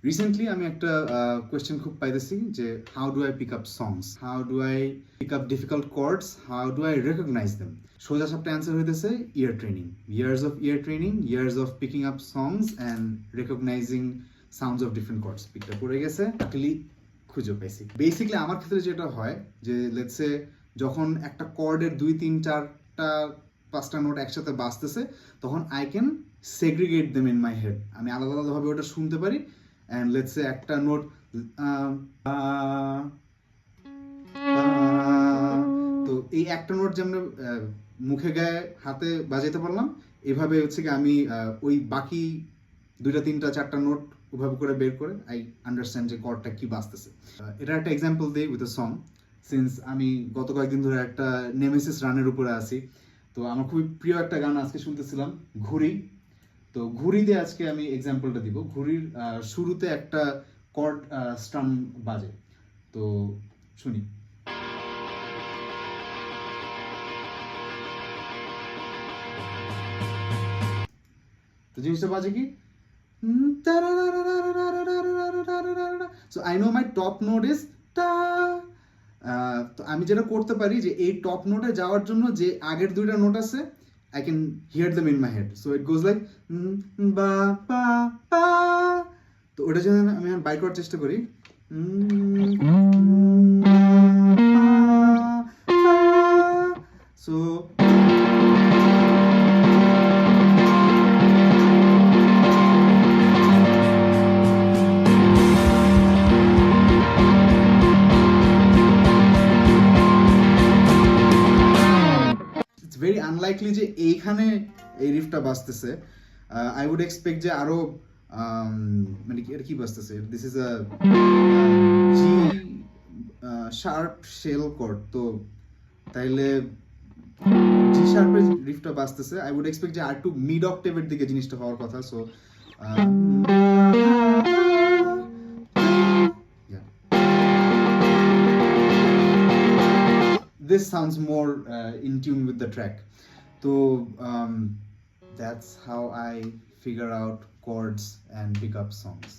Recently আমি একটা question খুব পাইতেছি যে how do I pick up songs, how do I pick up difficult chords, how do I recognise them. সোজা সাপটা অ্যান্সার হইতেছে ear training, years of ear training, years of picking up songs and recognising sounds of different chords. পিকটা পড়ে গেছে, luckily খুঁজে পাইছি। Basically আমার ক্ষেত্রে যেটা হয় যে লেটসে যখন একটা কর্ডের 2, 3, 4টা 5টা নোট একসাথে বাজতেছে তখন I can segregate them in my head. আমি আলাদা আলাদাভাবে ওটা শুনতে পারি। অ্যান্ড লেটস সে একটা নোট তো এই একটা নোট যেমন মুখে গায়ে হাতে বাজাইতে পারলাম, এভাবে হচ্ছে কি আমি ওই বাকি 2টা 3টা 4টা নোট ওভাবে করে বের করে আই আন্ডারস্ট্যান্ড যে কর্ডটা কি বাজতেছে। এটা একটা এক্সাম্পল দিই উইথ আ সং। সিন্স আমি গত কয়েকদিন ধরে একটা নেমেসিস রানের উপরে আছি, তো আমার খুবই প্রিয় একটা গান আজকে শুনতেছিলাম, ঘুড়ি। তো ঘুড়ি দিয়ে আজকে আমি এক্সাম্পলটা দিব। ঘুড়ির শুরুতে একটা কর্ড স্ট্রাম বাজে, তো শুনি। তো জিনিসটা বাজে কি, so I know my top note is টা। তো আমি যেটা করতে পারি যে এই টপ নোটে যাওয়ার জন্য যে আগের 2টা নোট আছে I can hear them in my head. So it goes like ba pa pa. তো ওটা যদি আমি বাইট করার চেষ্টা করি, so it's very unlikely যে এইখানে এই রিফটা বাজতেছে। আই উড এক্সপেক্ট যে আরো মানে এটা কি বাজতেছে, this is a G sharp shell chord. তো তাইলে জি শার্পের রিফটা বাজতেছে, আই উড এক্সপেক্ট যে আর একটু মিড অক্টেভের দিকে জিনিসটা হওয়ার কথা। So this sounds more in tune with the track. So that's how I figure out chords and pick up songs.